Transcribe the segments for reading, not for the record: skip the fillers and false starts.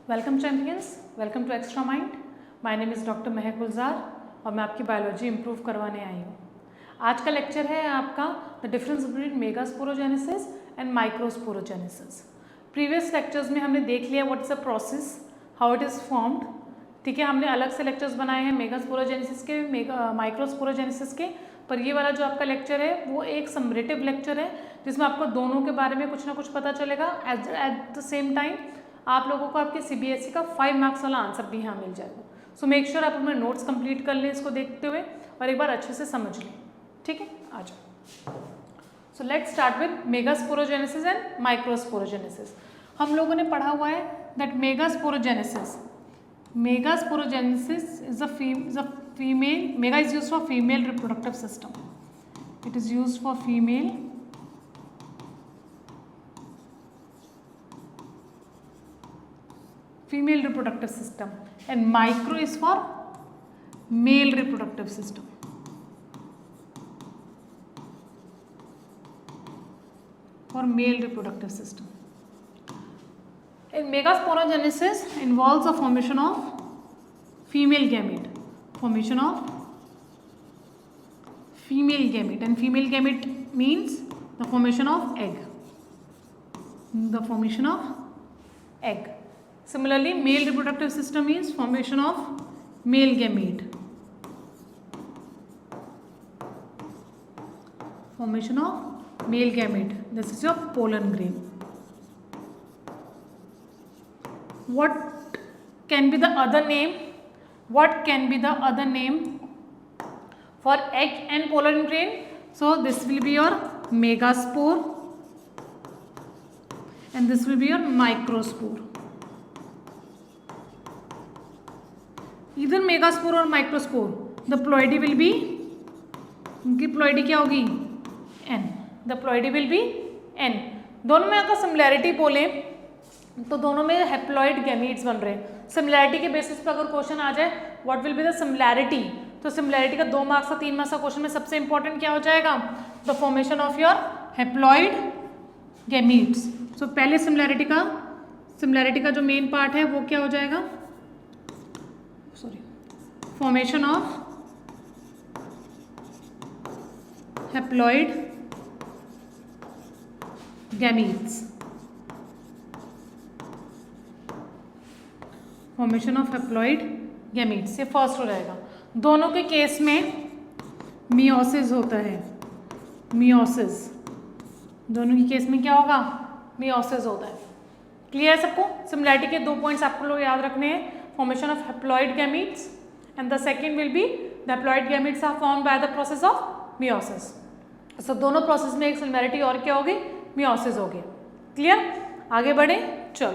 Welcome champions, welcome to extra mind. My name is doctor Mehak Gulzar और मैं आपकी biology improve करवाने आई हूँ। आज का लेक्चर है आपका the difference between megasporogenesis and microsporogenesis. Previous lectures में हमने देख लिया what is a process, how it is formed. ठीक है, हमने अलग से लेक्चर्स बनाए हैं मेगास्पोरोजेनेसिस के, माइक्रोस्पोरोजेनेसिस के, पर ये वाला जो आपका लेक्चर है वो एक समरेटिव लेक्चर है जिसमें आपको दोनों के बारे में कुछ ना कुछ पता चलेगा। एट द सेम टाइम आप लोगों को आपके सीबीएसई का 5 मार्क्स वाला आंसर भी यहाँ मिल जाएगा। सो मेक श्योर आप अपने नोट्स कंप्लीट कर लें इसको देखते हुए और एक बार अच्छे से समझ लें। ठीक है, आ जाओ। So let's start with megasporogenesis and microsporogenesis. हम लोगों ने पढ़ा हुआ है that megasporogenesis is a female, mega is used for female reproductive system. It is used for female reproductive system and micro is for male reproductive system. For male reproductive system. In megasporogenesis involves the formation of female gamete. Formation of female gamete, and female gamete means the formation of egg. The formation of egg. Similarly, male reproductive system is formation of male gamete. Formation of male gamete. This is your pollen grain. What can be the other name? What can be the other name for egg and pollen grain? So this will be your megaspore, and this will be your microspore. Either megaspore or microspore, the ploidy will be, उनकी ploidy क्या होगी? N. The ploidy will be N. दोनों में अगर similarity बोलें तो दोनों में हैप्लॉइड गैमीट्स बन रहे हैं। सिमिलैरिटी के बेसिस पर अगर क्वेश्चन आ जाए what will be the similarity, तो सिमिलैरिटी का 2 मार्क्स का 3 मार्क्स का क्वेश्चन में सबसे इंपॉर्टेंट क्या हो जाएगा? The formation of your haploid gametes. So पहले सिमिलैरिटी का जो मेन पार्ट है वो क्या हो जाएगा? Formation of haploid gametes. Formation of haploid gametes, ये फर्स्ट हो जाएगा। दोनों के केस में मियोसिस होता है। मियोसिस, दोनों के केस में क्या होगा? मियोसिस होता है। क्लियर है सबको? सिमिलैरिटी के 2 पॉइंट्स आपको लोग याद रखने हैं। Formation of haploid gametes and the second will be the haploid gametes are formed by the process of meiosis. So दोनों प्रोसेस में एक सिमिलैरिटी और क्या होगी? मियोसिस होगी। क्लियर? आगे बढ़े, चलो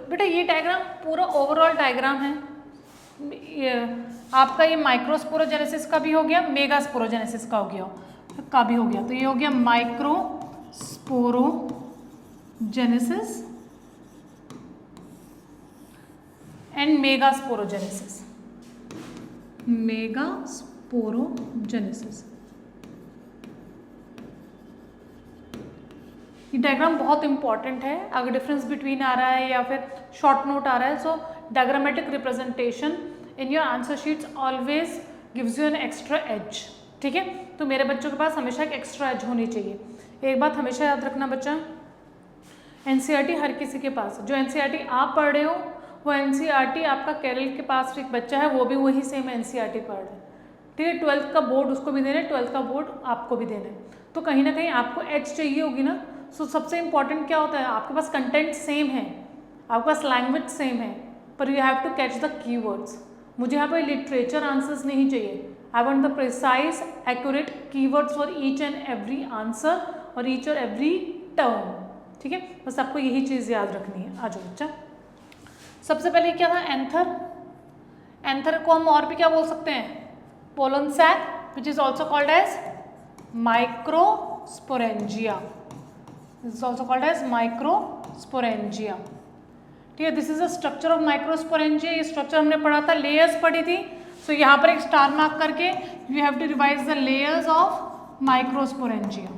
बेटा ये डायग्राम पूरा ओवरऑल डायग्राम है। आपका ये माइक्रोस्पोरोजेनेसिस का भी हो गया, मेगास्पोरोजेनेसिस का भी हो गया। तो ये हो गया माइक्रोस्पोरोजेनेसिस and megasporogenesis. ये डायग्राम बहुत इंपॉर्टेंट है। अगर डिफरेंस बिटवीन आ रहा है या फिर शॉर्ट नोट आ रहा है, so diagrammatic representation in your answer sheets always gives you an extra edge. ठीक है, तो मेरे बच्चों के पास हमेशा एक एक्स्ट्रा एज होनी चाहिए। एक बात हमेशा याद रखना बच्चा, एनसीईआरटी हर किसी के पास, जो एनसीईआरटी आप पढ़ रहे हो वो एनसीईआरटी आपका केरल के पास एक बच्चा है, वो भी वही सेम एनसीईआरटी पढ़ रहा है। ठीक है, 12th का बोर्ड उसको भी देना है, 12th का बोर्ड आपको भी देना है। तो कहीं ना कहीं आपको एज चाहिए होगी ना। सो सबसे इंपॉर्टेंट क्या होता है? आपके पास कंटेंट सेम है, आपके पास लैंग्वेज सेम है, पर you have to catch the keywords. मुझे यहाँ पर लिटरेचर आंसर्स नहीं चाहिए। I want the precise accurate keywords for each and every answer और ईच और एवरी टर्म। ठीक है, बस आपको यही चीज़ याद रखनी है। आ जाओ बच्चा। सबसे पहले क्या था? एंथर। एंथर को हम और भी क्या बोल सकते हैं? Pollen sac, which is also called as microsporangia. This is also called as microsporangia. ठीक है, this is a structure of microsporangia. ये स्ट्रक्चर हमने पढ़ा था, लेयर्स पढ़ी थी। सो यहाँ पर एक स्टार मार्क करके you have to revise the layers of microsporangia.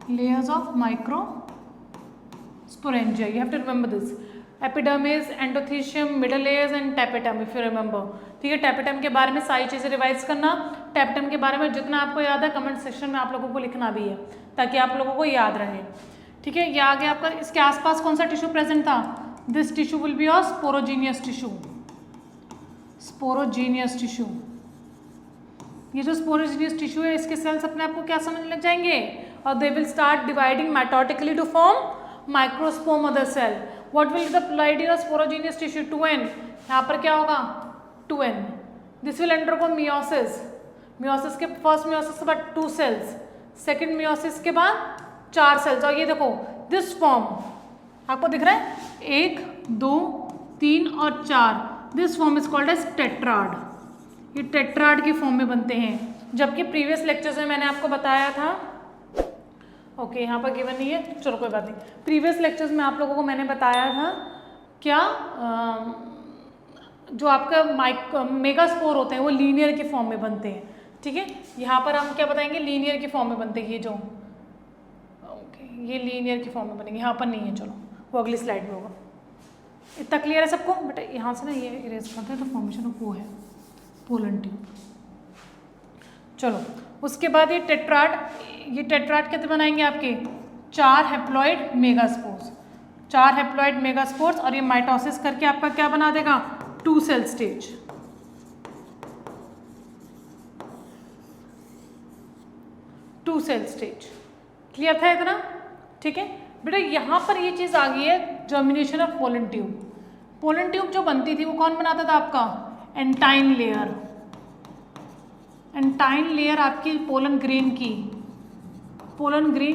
layers of microsporangia. You have to remember this. Epidermis, endothelium, middle layers and tapetum if you remember. ठीक है, tapetum के बारे में सारी चीज़ें रिवाइज करना. tapetum के बारे में जितना आपको याद है कमेंट सेक्शन में आप लोगों को लिखना भी है ताकि आप लोगों को याद रहे. ठीक है, ये आगे आपका इसके आसपास कौन सा टिश्यू प्रेजेंट था? This tissue will be your sporogenous tissue. Sporogenous tissue, ये जो स्पोरोजीनियस टिश्यू है इसके सेल्स अपने आप को क्या समझने लग जाएंगे और they will start dividing mitotically to form microspore mother cell. What will the ploidy sporogenous tissue? 2n. यहाँ पर क्या होगा? 2n. This will undergo meiosis. Meiosis के फर्स्ट मियोसिस के बाद 2 सेल्स, सेकेंड मियोसिस के बाद 4 सेल्स. और ये देखो दिस फॉर्म आपको दिख रहा है 1 2 3 और 4. This form is called as tetrad. ये टेट्राड की फॉर्म में बनते हैं. जबकि प्रीवियस लेक्चर्स में मैंने आपको बताया था, ओके यहाँ पर गिवन नहीं है, चलो कोई बात नहीं. प्रीवियस लेक्चर्स में आप लोगों को मैंने बताया था क्या जो आपका मेगास्पोर होते हैं वो लीनियर की फॉर्म में बनते हैं. ठीक है, यहाँ पर हम क्या बताएंगे? लीनियर की फॉर्म में बनते हैं. ये जो ये लीनियर की फॉर्म में बनेंगे, यहाँ पर नहीं है. चलो वो अगली स्लाइड में होगा. इतना क्लियर है सबको? बेटा यहाँ से ना ये इरेज करते हैं तो फॉर्मेशन ऑफ वो है पोलन ट्यूब. चलो उसके बाद ये टेट्राड कितने बनाएंगे आपके? 4 हैप्लॉइड मेगास्पोर्स. 4 हैप्लॉइड मेगास्पोर्स और ये माइटोसिस करके आपका क्या बना देगा? 2 cell stage. 2 cell stage. Clear था इतना? ठीक है बेटा, यहाँ पर ये चीज़ आ गई है germination of pollen tube. Pollen tube जो बनती थी वो कौन बनाता था आपका? एंटाइन लेयर. एंटाइन लेयर आपकी पोलन ग्रेन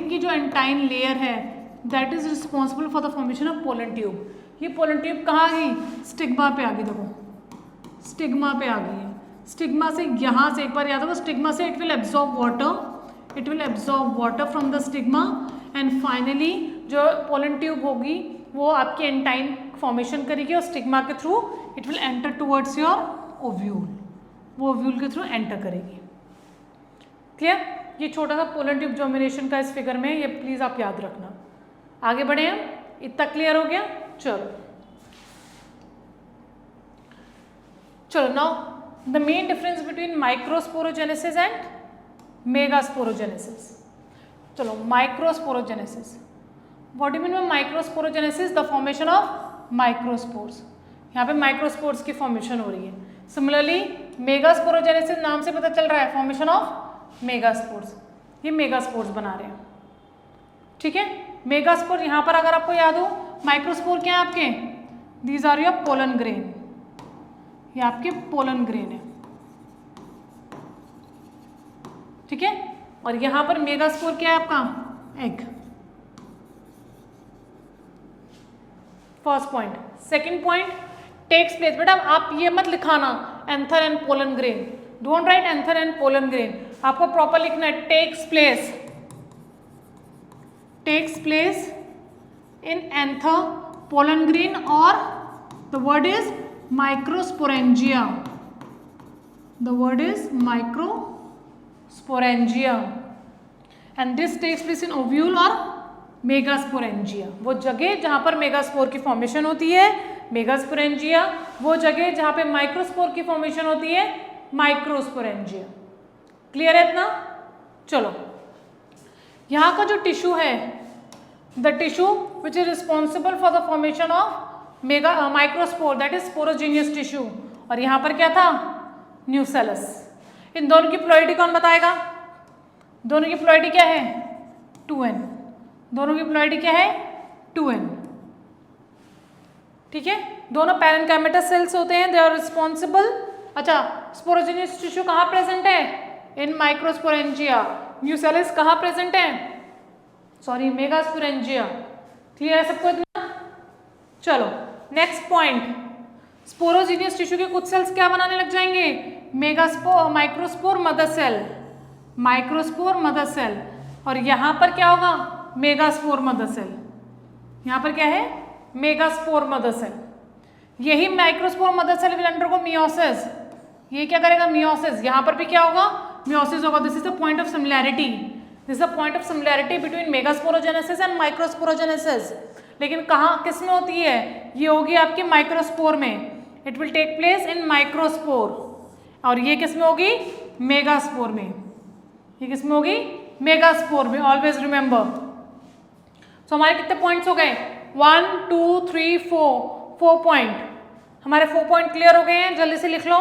की जो एंटाइन लेयर है that is responsible for the formation of pollen tube. ये पोलन ट्यूब कहाँ आ गई? स्टिग्मा पे आ गई. देखो स्टिग्मा पे आ गई है. स्टिग्मा से यहाँ से एक बार याद होगा, स्टिग्मा से it will absorb water from the stigma and finally जो पोलन ट्यूब होगी वो आपकी एंटाइन फॉर्मेशन करेगी और स्टिग्मा के through it will enter towards your ovule. वो ओव्यूल के थ्रू एंटर करेगी. क्लियर? ये छोटा सा पोलन ट्यूब जर्मिनेशन का इस फिगर में, ये प्लीज आप याद रखना. आगे बढ़े हम. इतना क्लियर हो गया? चलो now the main difference between microsporogenesis and megasporogenesis. चलो microsporogenesis. What do mean by microsporogenesis? The formation of microspores. यहाँ पे माइक्रोस्पोर्स की फॉर्मेशन हो रही है. सिमिलरली मेगास्पोरोजेनेसिस नाम से पता चल रहा है फॉर्मेशन ऑफ मेगास्पोर्स. ये मेगास्पोर्स बना रहे हैं. ठीक है, मेगास्पोर यहाँ पर अगर आपको याद हो, माइक्रोस्पोर क्या है आपके? These are your pollen grain. ये आपके पोलन ग्रेन है. ठीक है, और यहाँ पर मेगास्पोर क्या है आपका? Egg. First point. Second point takes place. बेटा आप ये मत लिखाना anther and pollen grain. Don't write anther and pollen grain. आपको प्रॉपर लिखना है takes place in anther pollen grain और the word is microsporangia. The word is microsporangia and this takes place in ovule और megasporangia. वो जगह जहां पर megaspore की फॉर्मेशन होती है मेगास्पोरेंजिया, वो जगह जहां पे माइक्रोस्पोर की फॉर्मेशन होती है माइक्रोस्पोरेंजिया. क्लियर है इतना? चलो यहाँ का जो टिश्यू है, the tissue which is responsible for the formation of microspore that is sporogenous tissue. और यहाँ पर क्या था? न्यूसेलस. इन दोनों की प्लॉइडी कौन बताएगा? दोनों की प्लॉइडी क्या है? 2n. दोनों की प्लॉइडी क्या है? 2n. ठीक है, दोनों पैरेन्काइमेटस सेल्स होते हैं. They are responsible. अच्छा, स्पोरोजीनियस टिश्यू कहाँ प्रेजेंट है? In microsporangia. न्यूसेलस कहाँ प्रेजेंट है? Sorry, megasporangia. क्लियर है सबको इतना? चलो नेक्स्ट पॉइंट. स्पोरोजीनियस टिश्यू के कुछ सेल्स क्या बनाने लग जाएंगे? Microspore mother cell. और यहाँ पर क्या होगा? Megaspore mother cell. यहाँ पर क्या है? Megaspore mother cell. यही microspore mother cell will undergo meiosis. ये क्या करेगा? मियोसिस. यहाँ पर भी क्या होगा? मियोसिस होगा. This is the point of similarity. This is a point of similarity between megasporogenesis and microsporogenesis. लेकिन कहाँ किस में होती है, ये होगी आपकी माइक्रोस्पोर में, it will take place in microspore, और ये किस में होगी, मेगास्पोर में। ये किस में होगी, मेगास्पोर में, ऑलवेज रिमेंबर। सो हमारे कितने पॉइंट्स हो गए, 1 2 3 4 पॉइंट, हमारे 4 पॉइंट क्लियर हो गए हैं, जल्दी से लिख लो।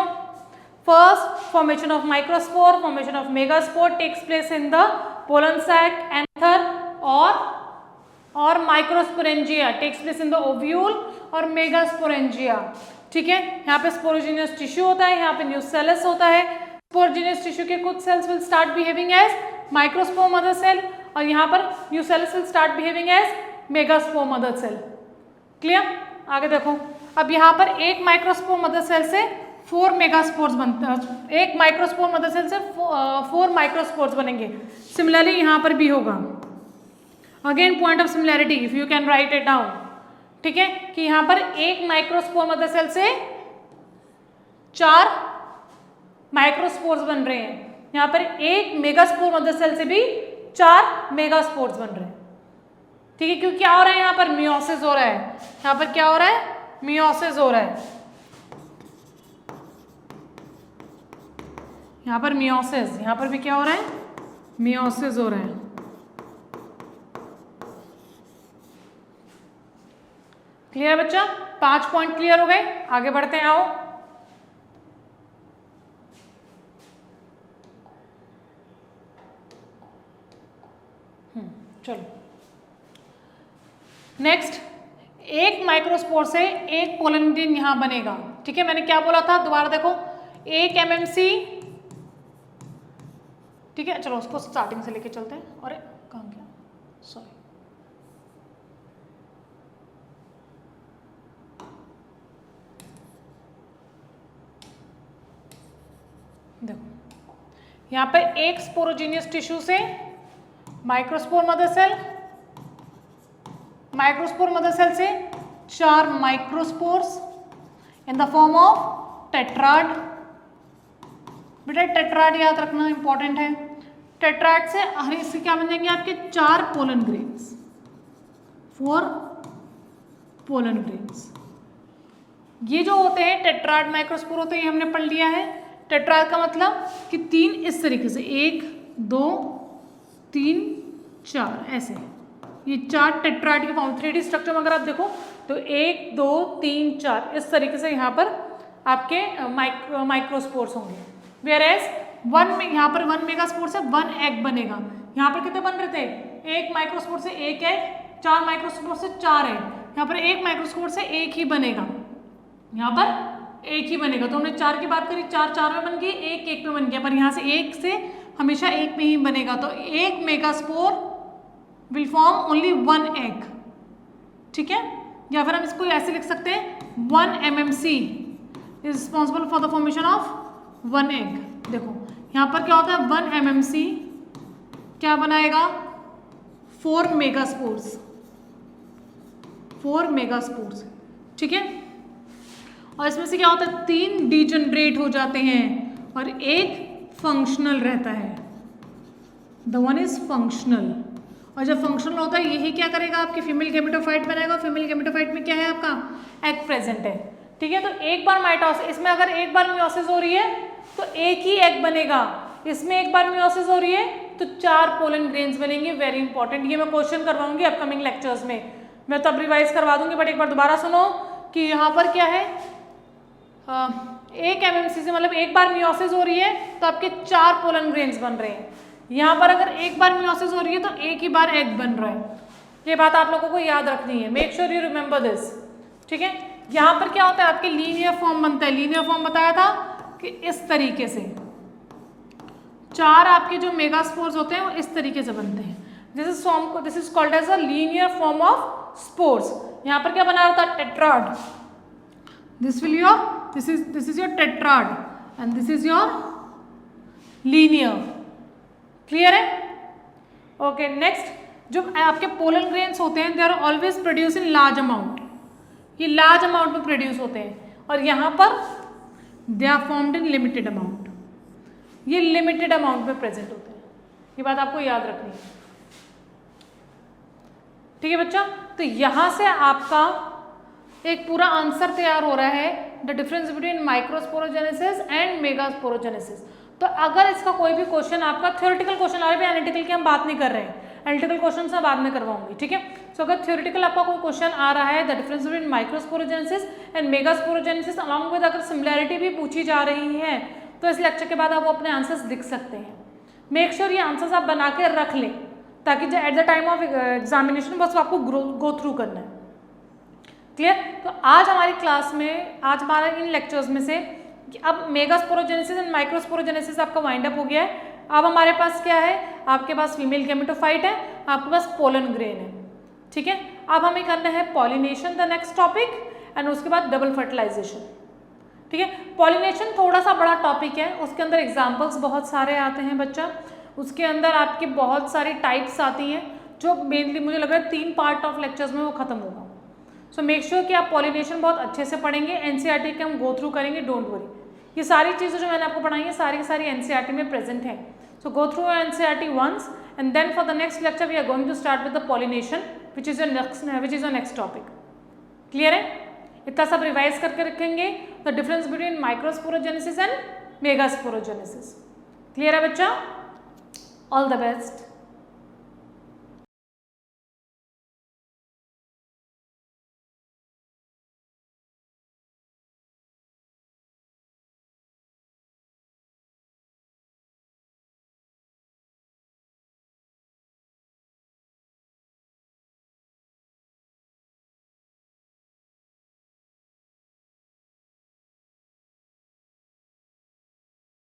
First, formation of microspore, formation of megaspore takes place in the pollen sac, anther और microsporangia takes place in the ovule और मेगास्पोरेंजिया। ठीक है, यहाँ पे स्पोरोजिनियस टिश्यू होता है, यहाँ पे न्यूसेलस होता है। स्पोरोजिनियस टिश्यू के कुछ cells will start behaving as microspore mother cell, और यहाँ पर nucellus will start behaving as megaspore mother cell. Clear, आगे देखो। अब यहाँ पर एक माइक्रोस्पोर मदर सेल से 4 मेगास्पोर्स बनते हैं, एक माइक्रोस्पोर मदर सेल से 4 माइक्रोस्पोर्स बनेंगे। सिमिलरली यहाँ पर भी होगा। Again point of similarity, if you can write it down. ठीक है, कि यहाँ पर एक माइक्रोस्पोर मदर सेल से 4 माइक्रोस्पोर्स बन रहे हैं, यहाँ पर एक मेगास्पोर मदर सेल से भी 4 मेगास्पोर्स बन रहे हैं। ठीक है, क्योंकि क्या हो रहा है, यहाँ पर मियोसिस हो रहा है, यहाँ पर क्या हो रहा है, मियोसिस हो रहा है, यहाँ पर मियोसिस, यहाँ पर भी क्या हो रहा है, मियोसिस हो रहा है। क्लियर है बच्चा, 5 पॉइंट क्लियर हो गए, आगे बढ़ते हैं, आओ। चलो नेक्स्ट, एक माइक्रोस्पोर से एक पोलन ग्रेन यहां बनेगा। ठीक है, मैंने क्या बोला था, दोबारा देखो, 1 MMC। ठीक है, चलो उसको स्टार्टिंग से लेके चलते हैं। अरे कहाँ गया, सॉरी, देखो यहाँ पे एक स्पोरोजीनियस टिश्यू से microspore mother cell, microspore mother cell से 4 microspores in the form of tetrad. बेटा टेट्राड याद रखना इंपॉर्टेंट है। टेट्राड से अरे इससे क्या बन जाएंगे आपके 4 पोलन ग्रेन्स, 4 पोलन ग्रेन्स। ये जो होते हैं टेट्राड माइक्रोस्पोर होते हैं, ये हमने पढ़ लिया है। टेट्राड का मतलब कि 3 इस तरीके से, 1 2 3 4 ऐसे, ये 4 टेट्राड के फॉर्म। 3D स्ट्रक्चर में अगर आप देखो तो 1 2 3 4 इस तरीके से यहाँ पर आपके माइक्रोस्पोर्स होंगे। वेयर एज यहाँ पर 1 मेगास्पोर से 1 एग बनेगा। यहाँ पर कितने बन रहे थे, एक माइक्रोस्पोर से 1 एग, 4 माइक्रोस्पोर से 4 एग। यहाँ पर एक माइक्रोस्पोर से 1 ही बनेगा, यहाँ पर 1 ही बनेगा। तो हमने 4 की बात करी, 4 4 में बन गई, 1 1 में बन गया, पर यहाँ से 1 से हमेशा 1 में ही बनेगा। तो एक megaspore will form only 1 egg. ठीक है, या फिर हम इसको ऐसे लिख सकते हैं 1 MMC is responsible for the formation of 1 egg. देखो यहाँ पर क्या होता है, 1 MMC क्या बनाएगा, 4 मेगास्पोर्स, 4 मेगास्पोर्स। ठीक है, और इसमें से क्या होता है, 3 डीजनरेट हो जाते हैं और 1 फंक्शनल रहता है। The one is functional. और जब फंक्शनल होता है यही क्या करेगा, आपकी फीमेल गेमेटोफाइट बनाएगा। फीमेल गेमेटोफाइट में क्या है, आपका एग प्रेजेंट है। ठीक है, तो एक बार माइटोसिस, इसमें अगर एक बार मियोसिस हो रही है तो 1 ही एग बनेगा। इसमें एक बार मियोसिस हो रही है तो 4 पोलन ग्रेन्स बनेंगे। वेरी इंपॉर्टेंट, ये मैं क्वेश्चन करवाऊंगी अपकमिंग लेक्चर्स में, मैं तब रिवाइज करवा दूंगी, बट एक बार दोबारा सुनो कि यहाँ पर क्या है, 1 MMC से मतलब एक बार मियोसिस हो रही है तो आपके 4 पोलन ग्रेन्स बन रहे हैं। यहाँ पर अगर एक बार मियोसिस हो रही है तो 1 ही बार एग बन रहा है। ये बात आप लोगों को याद रखनी है, make sure you remember this. ठीक है, यहाँ पर क्या होता है, आपके लीनियर फॉर्म बनता है। लीनियर फॉर्म बताया था कि इस तरीके से 4 आपके जो मेगास्पोर्स होते हैं वो इस तरीके से बनते हैं। This is called as a linear form of spores. यहाँ पर क्या बना रहा था, tetrad. This is your tetrad and this is your linear. Clear है, ओके। नेक्स्ट, जो आपके पोलन ग्रेन्स होते हैं they are always produce in large amount, ये लार्ज अमाउंट में प्रोड्यूस होते हैं। और यहाँ पर they are formed in limited amount, ये लिमिटेड अमाउंट में प्रेजेंट होते हैं। ये बात आपको याद रखनी है, ठीक है बच्चा। तो यहाँ से आपका एक पूरा आंसर तैयार हो रहा है, the difference between microsporogenesis and megasporogenesis. तो अगर इसका कोई भी क्वेश्चन आपका थ्योरेटिकल क्वेश्चन आ रहा है, एनालिटिकल की हम बात नहीं कर रहे हैं, एनालिटिकल क्वेश्चन मैं बाद में करवाऊंगी, ठीक है। सो अगर थ्योरेटिकल आपका कोई क्वेश्चन आ रहा है, the difference between microsporogenesis and megasporogenesis along with अगर सिमिलैरिटी भी पूछी जा रही है, तो इस लेक्चर के बाद आप वो अपने आंसर्स लिख सकते हैं। मेक श्योर ये आंसर्स आप बना के रख लें, ताकि जो at the time of examination बस आपको गो थ्रू करना है, क्लियर। तो आज हमारी क्लास में, आज हमारा इन लेक्चर्स में से अब मेगास्पोरोजेनेसिस एंड माइक्रोस्पोरोजेनेसिस आपका वाइंड अप हो गया है। अब हमारे पास क्या है, आपके पास फीमेल गैमेटोफाइट है, आपके पास पोलन ग्रेन है, ठीक है। अब हमें करना है pollination, the next topic, and उसके बाद डबल फर्टिलाइजेशन, ठीक है। पॉलिनेशन थोड़ा सा बड़ा टॉपिक है, उसके अंदर एग्जाम्पल्स बहुत सारे आते हैं बच्चा, उसके अंदर आपके बहुत सारी टाइप्स आती हैं, जो मेनली मुझे लग रहा है 3 पार्ट ऑफ लेक्चर्स में वो खत्म होगा। सो मेक श्योर कि आप पॉलिनेशन बहुत अच्छे से पढ़ेंगे, एनसीईआरटी के हम गो थ्रू करेंगे, डोंट वरी। ये सारी चीज़ें जो मैंने आपको पढ़ाई है सारी की सारी एनसीईआरटी में प्रेजेंट है। So go through NCERT once and then for the next lecture we are going to start with the pollination which is your next topic. Clear है? इतना सब रिवाइज करके रखेंगे, the difference between microsporogenesis and megasporogenesis. Clear है बच्चा? All the best.